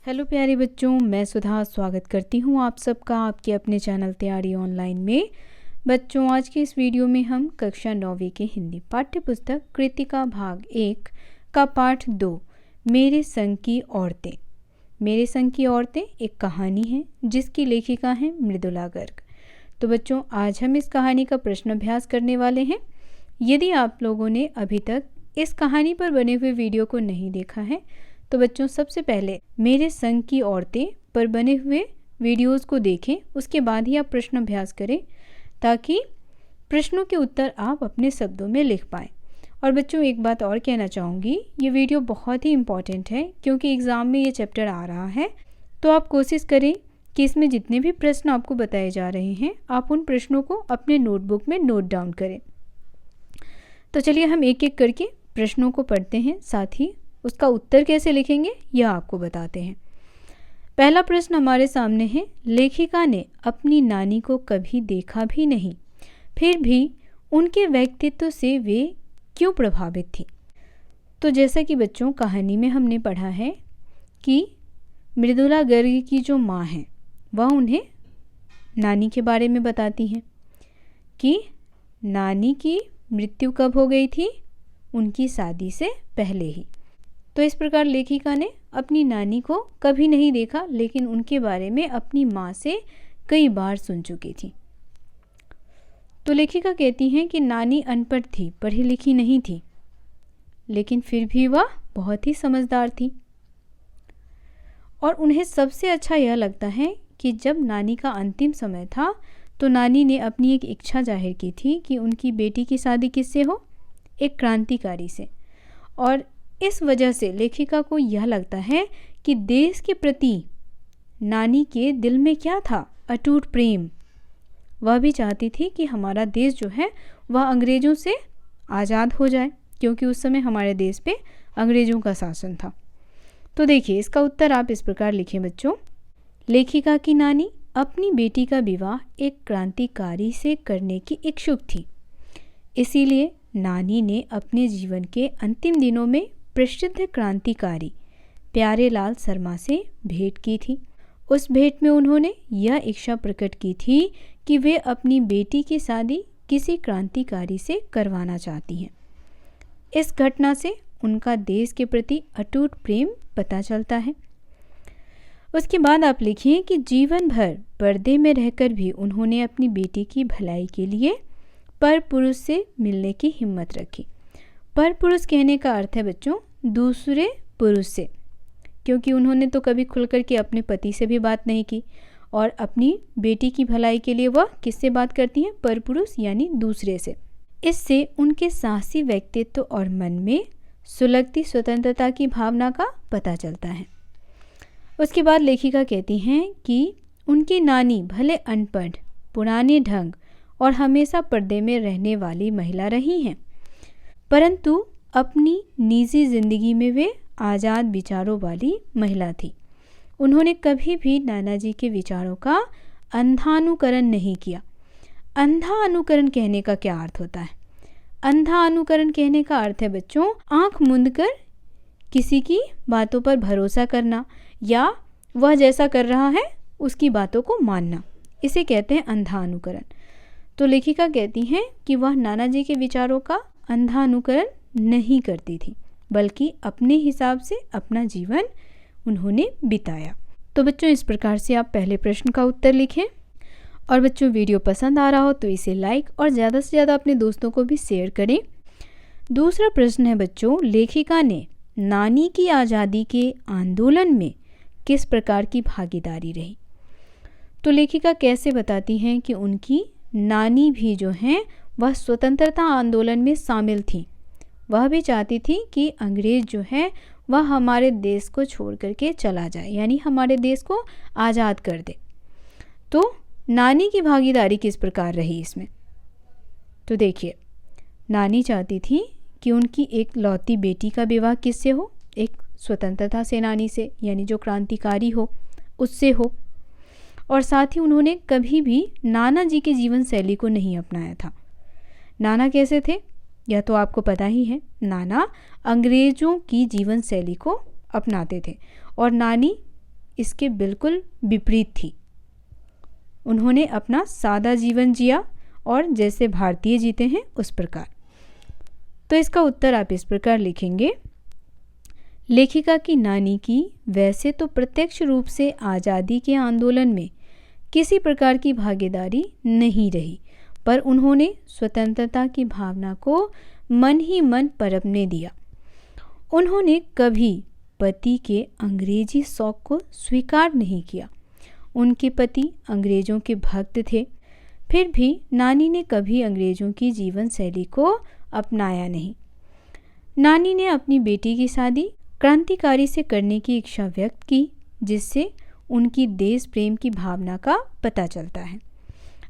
Hello प्यारे बच्चों, मैं सुधा स्वागत करती हूँ आप सबका आपके अपने चैनल तैयारी ऑनलाइन में। बच्चों, आज के इस वीडियो में हम कक्षा 9वीं के हिंदी पाठ्य पुस्तक कृतिका भाग 1 का पाठ 2 मेरे संग की औरतें। मेरे संग की औरतें एक कहानी है जिसकी लेखिका है मृदुला गर्ग। तो बच्चों, आज हम इस कहानी का प्रश्न अभ्यास करने वाले हैं। यदि आप लोगों ने अभी तक इस कहानी पर बने हुए वीडियो को नहीं देखा है तो बच्चों, सबसे पहले मेरे संग की औरतें पर बने हुए वीडियोस को देखें, उसके बाद ही आप प्रश्न अभ्यास करें ताकि प्रश्नों के उत्तर आप अपने शब्दों में लिख पाएँ। और बच्चों, एक बात और कहना चाहूँगी, ये वीडियो बहुत ही इम्पॉर्टेंट है क्योंकि एग्ज़ाम में ये चैप्टर आ रहा है। तो आप कोशिश करें कि इसमें जितने भी प्रश्न आपको बताए जा रहे हैं आप उन प्रश्नों को अपने नोटबुक में नोट डाउन करें। तो चलिए हम एक एक करके प्रश्नों को पढ़ते हैं, साथ ही उसका उत्तर कैसे लिखेंगे यह आपको बताते हैं। पहला प्रश्न हमारे सामने है, लेखिका ने अपनी नानी को कभी देखा भी नहीं, फिर भी उनके व्यक्तित्व से वे क्यों प्रभावित थी। तो जैसा कि बच्चों कहानी में हमने पढ़ा है कि मृदुला गर्ग की जो माँ है वह उन्हें नानी के बारे में बताती हैं कि नानी की मृत्यु कब हो गई थी, उनकी शादी से पहले ही। तो इस प्रकार लेखिका ने अपनी नानी को कभी नहीं देखा लेकिन उनके बारे में अपनी माँ से कई बार सुन चुकी थी। तो लेखिका कहती हैं कि नानी अनपढ़ थी, पढ़ी लिखी नहीं थी, लेकिन फिर भी वह बहुत ही समझदार थी। और उन्हें सबसे अच्छा यह लगता है कि जब नानी का अंतिम समय था तो नानी ने अपनी एक इच्छा जाहिर की थी कि उनकी बेटी की शादी किससे हो, एक क्रांतिकारी से। और इस वजह से लेखिका को यह लगता है कि देश के प्रति नानी के दिल में क्या था, अटूट प्रेम। वह भी चाहती थी कि हमारा देश जो है वह अंग्रेज़ों से आज़ाद हो जाए, क्योंकि उस समय हमारे देश पे अंग्रेज़ों का शासन था। तो देखिए इसका उत्तर आप इस प्रकार लिखें बच्चों। लेखिका की नानी अपनी बेटी का विवाह एक क्रांतिकारी से करने की इच्छुक थी, इसीलिए नानी ने अपने जीवन के अंतिम दिनों में प्रसिद्ध क्रांतिकारी प्यारेलाल शर्मा से भेंट की थी। उस भेंट में उन्होंने यह इच्छा प्रकट की थी कि वे अपनी बेटी की शादी किसी क्रांतिकारी से करवाना चाहती हैं। इस घटना से उनका देश के प्रति अटूट प्रेम पता चलता है। उसके बाद आप लिखिए कि जीवन भर पर्दे में रहकर भी उन्होंने अपनी बेटी की भलाई के लिए पर पुरुष से मिलने की हिम्मत रखी। पर पुरुष कहने का अर्थ है बच्चों दूसरे पुरुष से, क्योंकि उन्होंने तो कभी खुलकर के अपने पति से भी बात नहीं की और अपनी बेटी की भलाई के लिए वह किससे बात करती हैं, पर पुरुष यानी दूसरे से। इससे उनके साहसी व्यक्तित्व और मन में सुलगती स्वतंत्रता की भावना का पता चलता है। उसके बाद लेखिका कहती हैं कि उनकी नानी भले अनपढ़, पुराने ढंग और हमेशा पर्दे में रहने वाली महिला रही हैं, परंतु अपनी निजी जिंदगी में वे आज़ाद विचारों वाली महिला थी। उन्होंने कभी भी नाना जी के विचारों का अंधा अनुकरण नहीं किया। अंधा अनुकरण कहने का क्या अर्थ होता है? अंधा अनुकरण कहने का अर्थ है बच्चों आंख मूंद कर किसी की बातों पर भरोसा करना या वह जैसा कर रहा है उसकी बातों को मानना, इसे कहते हैं अंधा अनुकरण। तो लेखिका कहती हैं कि वह नाना जी के विचारों का अंधा अनुकरण नहीं करती थी, बल्कि अपने हिसाब से अपना जीवन उन्होंने बिताया। तो बच्चों इस प्रकार से आप पहले प्रश्न का उत्तर लिखें। और बच्चों वीडियो पसंद आ रहा हो तो इसे लाइक और ज़्यादा से ज़्यादा अपने दोस्तों को भी शेयर करें। दूसरा प्रश्न है बच्चों, लेखिका ने नानी की आज़ादी के आंदोलन में किस प्रकार की भागीदारी रही। तो लेखिका कैसे बताती हैं कि उनकी नानी भी जो हैं वह स्वतंत्रता आंदोलन में शामिल थी। वह भी चाहती थी कि अंग्रेज़ जो है वह हमारे देश को छोड़ करके चला जाए, यानी हमारे देश को आज़ाद कर दे। तो नानी की भागीदारी किस प्रकार रही इसमें? तो देखिए, नानी चाहती थी कि उनकी एक लौती बेटी का विवाह किससे हो, एक स्वतंत्रता सेनानी से, यानी जो क्रांतिकारी हो उससे हो। और साथ ही उन्होंने कभी भी नाना जी के जीवन शैली को नहीं अपनाया था। नाना कैसे थे यह तो आपको पता ही है। नाना अंग्रेज़ों की जीवन शैली को अपनाते थे और नानी इसके बिल्कुल विपरीत थी। उन्होंने अपना सादा जीवन जिया और जैसे भारतीय जीते हैं उस प्रकार। तो इसका उत्तर आप इस प्रकार लिखेंगे। लेखिका की नानी की वैसे तो प्रत्यक्ष रूप से आज़ादी के आंदोलन में किसी प्रकार की भागीदारी नहीं रही, पर उन्होंने स्वतंत्रता की भावना को मन ही मन पनपने दिया। उन्होंने कभी पति के अंग्रेजी शौक को स्वीकार नहीं किया। उनके पति अंग्रेज़ों के भक्त थे, फिर भी नानी ने कभी अंग्रेज़ों की जीवन शैली को अपनाया नहीं। नानी ने अपनी बेटी की शादी क्रांतिकारी से करने की इच्छा व्यक्त की, जिससे उनकी देश प्रेम की भावना का पता चलता है।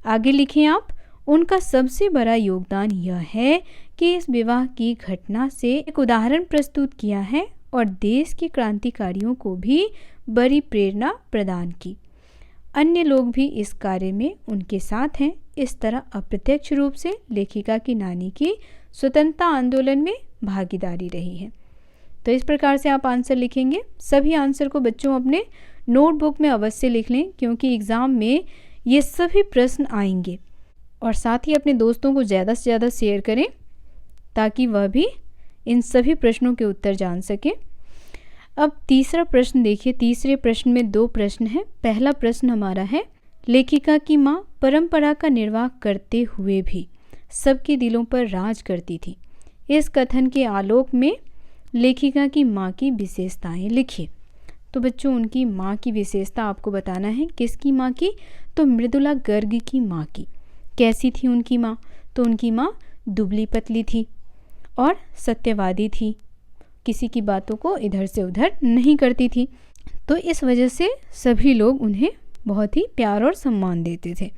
आगे लिखें आप। उनका सबसे बड़ा योगदान यह है कि इस विवाह की घटना से एक उदाहरण प्रस्तुत किया है और देश के क्रांतिकारियों को भी बड़ी प्रेरणा प्रदान की। अन्य लोग भी इस कार्य में उनके साथ हैं। इस तरह अप्रत्यक्ष रूप से लेखिका की नानी की स्वतंत्रता आंदोलन में भागीदारी रही है। तो इस प्रकार से आप आंसर लिखेंगे। सभी आंसर को बच्चों अपने नोटबुक में अवश्य लिख लें, क्योंकि एग्ज़ाम में ये सभी प्रश्न आएंगे। और साथ ही अपने दोस्तों को ज़्यादा से ज़्यादा शेयर करें ताकि वह भी इन सभी प्रश्नों के उत्तर जान सकें। अब तीसरा प्रश्न देखिए। तीसरे प्रश्न में 2 प्रश्न हैं। पहला प्रश्न हमारा है, लेखिका की माँ परंपरा का निर्वाह करते हुए भी सबके दिलों पर राज करती थी। इस कथन के आलोक में लेखिका की माँ की विशेषताएं लिखिए। तो बच्चों उनकी माँ की विशेषता आपको बताना है। किसकी माँ की? तो मृदुला गर्ग की माँ की। कैसी थी उनकी माँ? तो उनकी माँ दुबली पतली थी और सत्यवादी थी, किसी की बातों को इधर से उधर नहीं करती थी। तो इस वजह से सभी लोग उन्हें बहुत ही प्यार और सम्मान देते थे।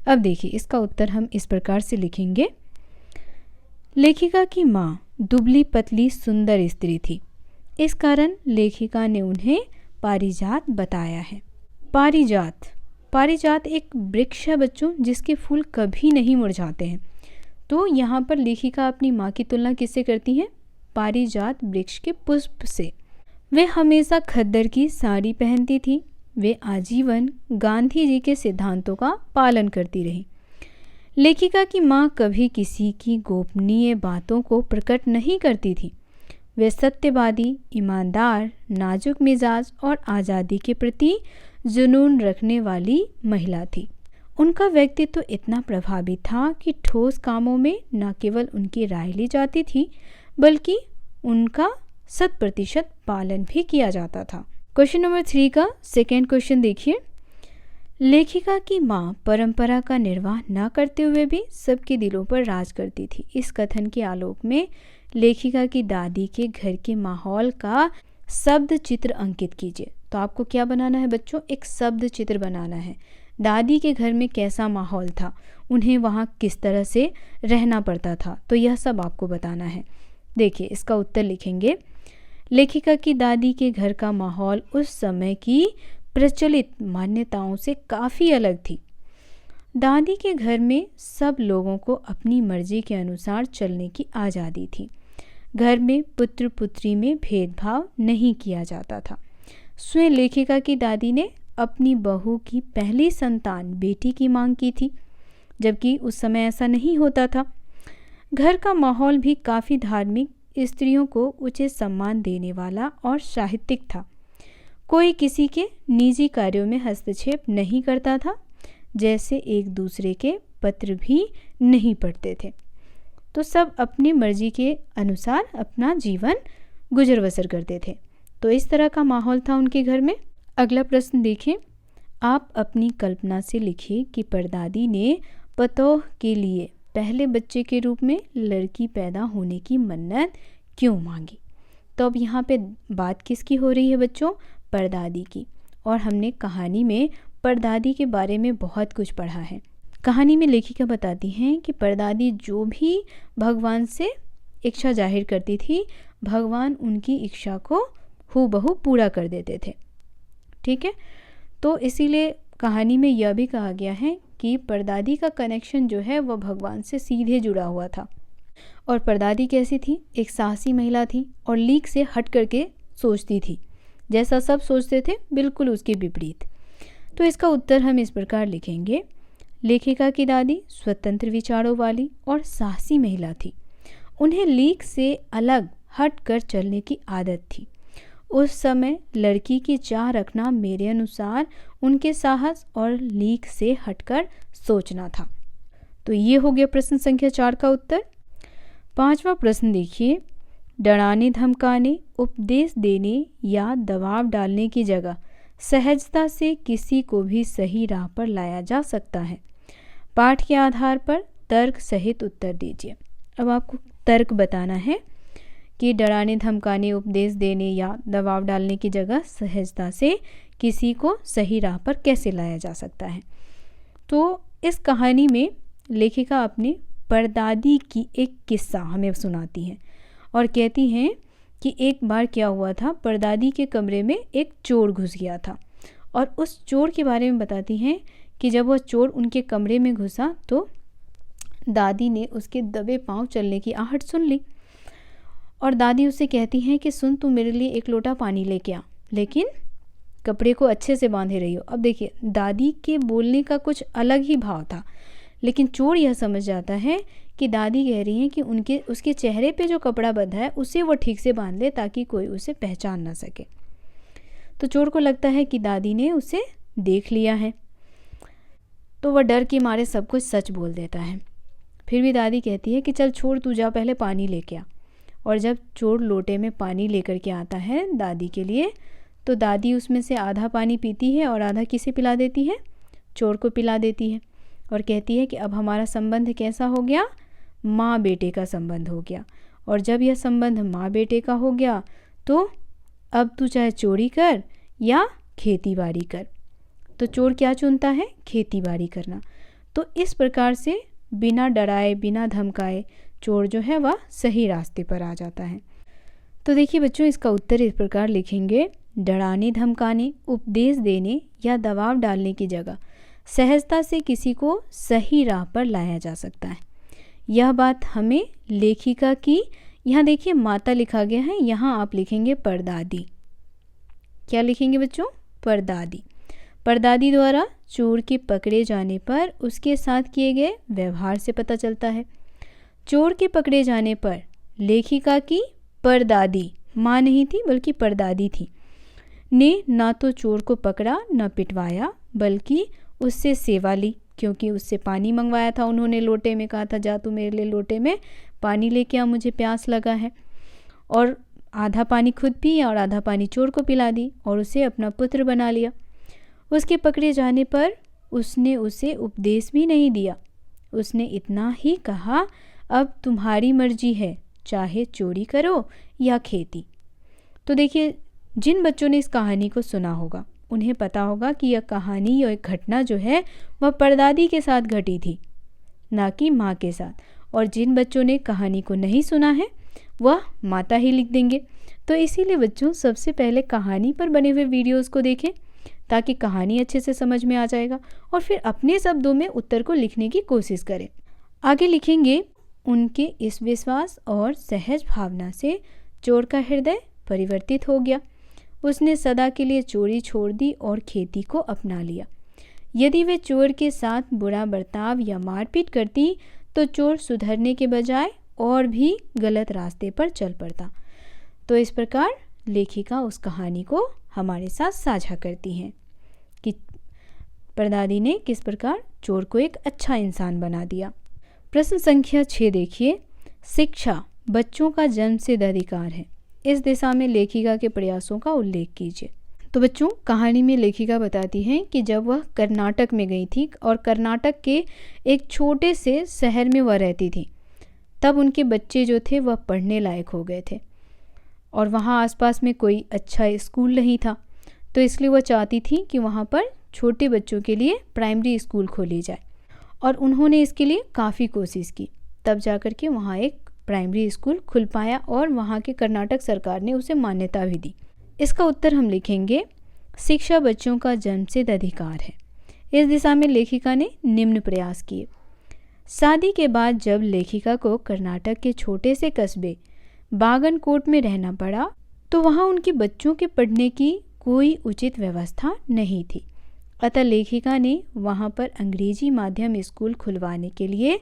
अब देखिए इसका उत्तर हम इस प्रकार से लिखेंगे। लेखिका की माँ दुबली पतली सुंदर स्त्री थी, इस कारण लेखिका ने उन्हें पारिजात बताया है। पारिजात, पारिजात एक वृक्ष है बच्चों, जिसके फूल कभी नहीं मुरझाते हैं। तो यहाँ पर लेखिका अपनी माँ की तुलना किससे करती है? पारिजात वृक्ष के पुष्प से। वे हमेशा खद्दर की साड़ी पहनती थी। वे आजीवन गांधी जी के सिद्धांतों का पालन करती रही। लेखिका की माँ कभी किसी की गोपनीय बातों को प्रकट नहीं करती थी। वे सत्यवादी, ईमानदार, नाजुक मिजाज और आज़ादी के प्रति जुनून रखने वाली महिला थी। उनका व्यक्तित्व तो इतना प्रभावी था कि ठोस कामों में न केवल उनकी राय ली जाती थी, बल्कि उनका 100% पालन भी किया जाता था। क्वेश्चन नंबर 3 का सेकेंड क्वेश्चन देखिए। लेखिका की माँ परंपरा का निर्वाह न करते हुए भी सबके दिलों पर राज करती थी। इस कथन के आलोक में लेखिका की दादी के घर के माहौल का शब्द चित्र अंकित कीजिए। तो आपको क्या बनाना है बच्चों? एक शब्द चित्र बनाना है। दादी के घर में कैसा माहौल था, उन्हें वहाँ किस तरह से रहना पड़ता था, तो यह सब आपको बताना है। देखिए इसका उत्तर लिखेंगे। लेखिका की दादी के घर का माहौल उस समय की प्रचलित मान्यताओं से काफ़ी अलग थी। दादी के घर में सब लोगों को अपनी मर्जी के अनुसार चलने की आज़ादी थी। घर में पुत्र पुत्री में भेदभाव नहीं किया जाता था। स्वयं लेखिका की दादी ने अपनी बहू की पहली संतान बेटी की मांग की थी, जबकि उस समय ऐसा नहीं होता था। घर का माहौल भी काफ़ी धार्मिक, स्त्रियों को उचित सम्मान देने वाला और साहित्यिक था। कोई किसी के निजी कार्यों में हस्तक्षेप नहीं करता था, जैसे एक दूसरे के पत्र भी नहीं पढ़ते थे। तो सब अपनी मर्जी के अनुसार अपना जीवन गुजर बसर करते थे। तो इस तरह का माहौल था उनके घर में। अगला प्रश्न देखें। आप अपनी कल्पना से लिखिए कि परदादी ने पतोह के लिए पहले बच्चे के रूप में लड़की पैदा होने की मन्नत क्यों मांगी। तो अब यहाँ पे बात किसकी हो रही है बच्चों? परदादी की। और हमने कहानी में परदादी के बारे में बहुत कुछ पढ़ा है। कहानी में लेखिका बताती हैं कि परदादी जो भी भगवान से इच्छा जाहिर करती थी, भगवान उनकी इच्छा को हूबहू पूरा कर देते थे। ठीक है, तो इसीलिए कहानी में यह भी कहा गया है कि परदादी का कनेक्शन जो है वह भगवान से सीधे जुड़ा हुआ था। और परदादी कैसी थी? एक साहसी महिला थी और लीक से हट करके सोचती थी, जैसा सब सोचते थे बिल्कुल उसके विपरीत। तो इसका उत्तर हम इस प्रकार लिखेंगे। लेखिका की दादी स्वतंत्र विचारों वाली और साहसी महिला थी। उन्हें लीक से अलग हट कर चलने की आदत थी। उस समय लड़की की चाह रखना मेरे अनुसार उनके साहस और लीक से हटकर सोचना था। तो ये हो गया प्रश्न संख्या 4 का उत्तर। 5वां प्रश्न देखिए, डराने धमकाने, उपदेश देने या दबाव डालने की जगह सहजता से किसी को भी सही राह पर लाया जा सकता है। पाठ के आधार पर तर्क सहित उत्तर दीजिए। अब आपको तर्क बताना है कि डराने धमकाने, उपदेश देने या दबाव डालने की जगह सहजता से किसी को सही राह पर कैसे लाया जा सकता है। तो इस कहानी में लेखिका अपनी परदादी की एक किस्सा हमें सुनाती हैं और कहती हैं कि एक बार क्या हुआ था, परदादी के कमरे में एक चोर घुस गया था और उस चोर के बारे में बताती हैं कि जब वह चोर उनके कमरे में घुसा तो दादी ने उसके दबे पांव चलने की आहट सुन ली और दादी उससे कहती हैं कि सुन, तू मेरे लिए एक लोटा पानी लेके आ, लेकिन कपड़े को अच्छे से बांधे रही हो। अब देखिए, दादी के बोलने का कुछ अलग ही भाव था, लेकिन चोर यह समझ जाता है कि दादी कह रही हैं कि उसके चेहरे पे जो कपड़ा बंधा है उसे वो ठीक से बांध ले ताकि कोई उसे पहचान ना सके। तो चोर को लगता है कि दादी ने उसे देख लिया है, तो वह डर के मारे सब कुछ सच बोल देता है। फिर भी दादी कहती है कि चल छोड़, तू जा पहले पानी लेके आ। और जब चोर लोटे में पानी लेकर के आता है दादी के लिए, तो दादी उसमें से आधा पानी पीती है और आधा किसे पिला देती है? चोर को पिला देती है और कहती है कि अब हमारा संबंध कैसा हो गया? माँ बेटे का संबंध हो गया। और जब यह संबंध माँ बेटे का हो गया तो अब तू चाहे चोरी कर या खेती बाड़ी कर। तो चोर क्या चुनता है? खेती बाड़ी करना। तो इस प्रकार से बिना डराए बिना धमकाए चोर जो है वह सही रास्ते पर आ जाता है। तो देखिए बच्चों, इसका उत्तर इस प्रकार लिखेंगे। डराने धमकाने, उपदेश देने या दबाव डालने की जगह सहजता से किसी को सही राह पर लाया जा सकता है। यह बात हमें लेखिका की, यहाँ देखिए माता लिखा गया है, यहाँ आप लिखेंगे परदादी। क्या लिखेंगे बच्चों? परदादी। परदादी द्वारा चोर के पकड़े जाने पर उसके साथ किए गए व्यवहार से पता चलता है। चोर के पकड़े जाने पर लेखिका की परदादी, माँ नहीं थी बल्कि परदादी थी, ने ना तो चोर को पकड़ा न पिटवाया बल्कि उससे सेवा ली, क्योंकि उससे पानी मंगवाया था उन्होंने लोटे में, कहा था जा तू मेरे लिए लोटे में पानी लेके आ, मुझे प्यास लगा है। और आधा पानी खुद पी और आधा पानी चोर को पिला दी और उसे अपना पुत्र बना लिया। उसके पकड़े जाने पर उसने उसे उपदेश भी नहीं दिया, उसने इतना ही कहा अब तुम्हारी मर्जी है, चाहे चोरी करो या खेती। तो देखिए, जिन बच्चों ने इस कहानी को सुना होगा उन्हें पता होगा कि यह कहानी या एक घटना जो है वह परदादी के साथ घटी थी, ना कि माँ के साथ। और जिन बच्चों ने कहानी को नहीं सुना है वह माता ही लिख देंगे। तो इसीलिए बच्चों, सबसे पहले कहानी पर बने हुए वीडियोज़ को देखें ताकि कहानी अच्छे से समझ में आ जाएगा और फिर अपने शब्दों में उत्तर को लिखने की कोशिश करें। आगे लिखेंगे, उनके इस विश्वास और सहज भावना से चोर का हृदय परिवर्तित हो गया। उसने सदा के लिए चोरी छोड़ दी और खेती को अपना लिया। यदि वे चोर के साथ बुरा बर्ताव या मारपीट करती तो चोर सुधरने के बजाय और भी गलत रास्ते पर चल पड़ता। तो इस प्रकार लेखिका उस कहानी को हमारे साथ साझा करती हैं कि परदादी ने किस प्रकार चोर को एक अच्छा इंसान बना दिया। प्रश्न संख्या 6 देखिए, शिक्षा बच्चों का जन्मसिद्ध अधिकार है, इस दिशा में लेखिका के प्रयासों का उल्लेख कीजिए। तो बच्चों, कहानी में लेखिका बताती हैं कि जब वह कर्नाटक में गई थी और कर्नाटक के एक छोटे से शहर में वह रहती थी, तब उनके बच्चे जो थे वह पढ़ने लायक हो गए थे और वहाँ आसपास में कोई अच्छा स्कूल नहीं था। तो इसलिए वह चाहती थी कि वहाँ पर छोटे बच्चों के लिए प्राइमरी स्कूल खोली जाए और उन्होंने इसके लिए काफ़ी कोशिश की। तब जाकर के वहाँ एक प्राइमरी स्कूल खुल पाया और वहाँ के कर्नाटक सरकार ने उसे मान्यता भी दी। इसका उत्तर हम लिखेंगे, शिक्षा बच्चों का जन्मसिद्ध अधिकार है। इस दिशा में लेखिका ने निम्न प्रयास किए। शादी के बाद जब लेखिका को कर्नाटक के छोटे से कस्बे बागनकोट में रहना पड़ा तो वहाँ उनके बच्चों के पढ़ने की कोई उचित व्यवस्था नहीं थी। अतः लेखिका ने वहाँ पर अंग्रेजी माध्यम स्कूल खुलवाने के लिए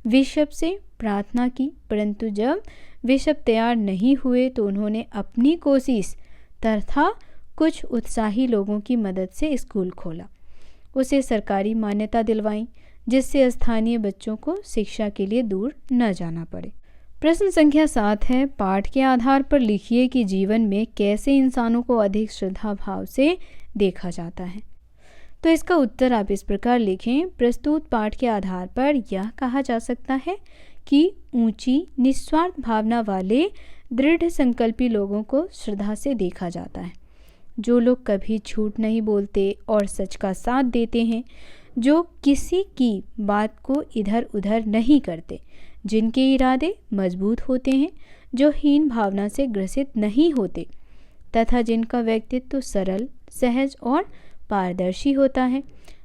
बिशप से प्रार्थना की, परंतु जब बिशप तैयार नहीं हुए तो उन्होंने अपनी कोशिश तथा कुछ उत्साही लोगों की मदद से स्कूल खोला, उसे सरकारी मान्यता दिलवाई, जिससे स्थानीय बच्चों को शिक्षा के लिए दूर न जाना पड़े। प्रश्न संख्या 7 है, पाठ के आधार पर लिखिए कि जीवन में कैसे इंसानों को अधिक श्रद्धा भाव से देखा जाता है। तो इसका उत्तर आप इस प्रकार लिखें। प्रस्तुत पाठ के आधार पर यह कहा जा सकता है कि ऊंची निस्वार्थ भावना वाले दृढ़ संकल्पी लोगों को श्रद्धा से देखा जाता है, जो लोग कभी झूठ नहीं बोलते और सच का साथ देते हैं, जो किसी की बात को इधर उधर नहीं करते, जिनके इरादे मजबूत होते हैं, जो हीन भावना से ग्रसित नहीं होते तथा जिनका व्यक्तित्व सरल, सहज और पारदर्शी होता है,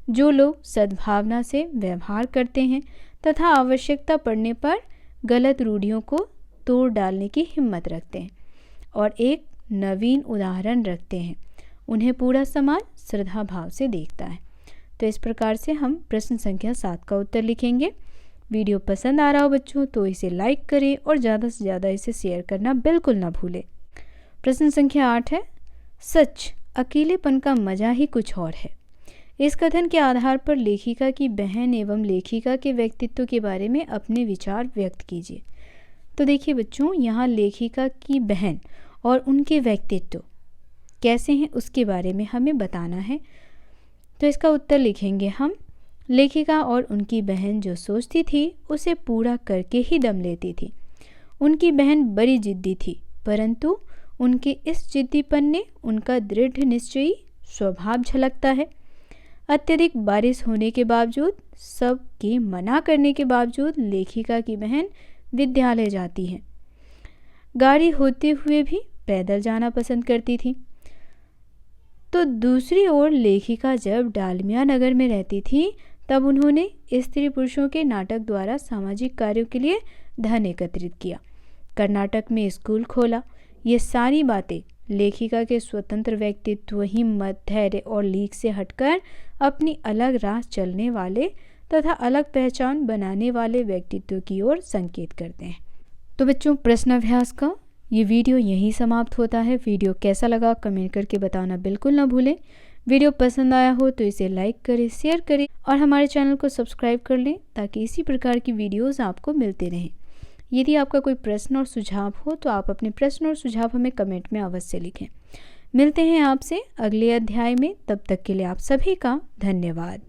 जो लोग सद्भावना से व्यवहार करते हैं तथा आवश्यकता पड़ने पर गलत रूढ़ियों को तोड़ डालने की हिम्मत रखते हैं और एक नवीन उदाहरण रखते हैं, उन्हें पूरा समाज श्रद्धा भाव से देखता है। तो इस प्रकार से हम प्रश्न संख्या 7 का उत्तर लिखेंगे। वीडियो पसंद आ रहा हो बच्चों तो इसे लाइक करें और ज़्यादा से ज़्यादा इसे शेयर करना बिल्कुल ना भूलें। प्रश्न संख्या 8 है, सच अकेलेपन का मजा ही कुछ और है। इस कथन के आधार पर लेखिका की बहन एवं लेखिका के व्यक्तित्व के बारे में अपने विचार व्यक्त कीजिए। तो देखिए बच्चों, यहाँ लेखिका की बहन और उनके व्यक्तित्व कैसे हैं उसके बारे में हमें बताना है। तो इसका उत्तर लिखेंगे हम। लेखिका और उनकी बहन जो सोचती थी उसे पूरा करके ही दम लेती थी। उनकी बहन बड़ी जिद्दी थी, परंतु उनके इस जिद्दीपन ने उनका दृढ़ निश्चयी स्वभाव झलकता है। अत्यधिक बारिश होने के बावजूद, सबके मना करने के बावजूद लेखिका की बहन विद्यालय जाती है। गाड़ी होते हुए भी पैदल जाना पसंद करती थी। तो दूसरी ओर लेखिका जब डालमिया नगर में रहती थी तब उन्होंने स्त्री पुरुषों के नाटक द्वारा सामाजिक कार्यों के लिए धन एकत्रित किया, कर्नाटक में स्कूल खोला। ये सारी बातें लेखिका के स्वतंत्र व्यक्तित्व, हिम्मत, धैर्य और लीक से हटकर अपनी अलग राह चलने वाले तथा अलग पहचान बनाने वाले व्यक्तित्व की ओर संकेत करते हैं। तो बच्चों, प्रश्नाभ्यास का ये वीडियो यहीं समाप्त होता है। वीडियो कैसा लगा कमेंट करके बताना बिल्कुल ना भूलें। वीडियो पसंद आया हो तो इसे लाइक करें, शेयर करें और हमारे चैनल को सब्सक्राइब कर लें ताकि इसी प्रकार की वीडियोस आपको मिलते रहें। यदि आपका कोई प्रश्न और सुझाव हो तो आप अपने प्रश्न और सुझाव हमें कमेंट में अवश्य लिखें। मिलते हैं आपसे अगले अध्याय में, तब तक के लिए आप सभी का धन्यवाद।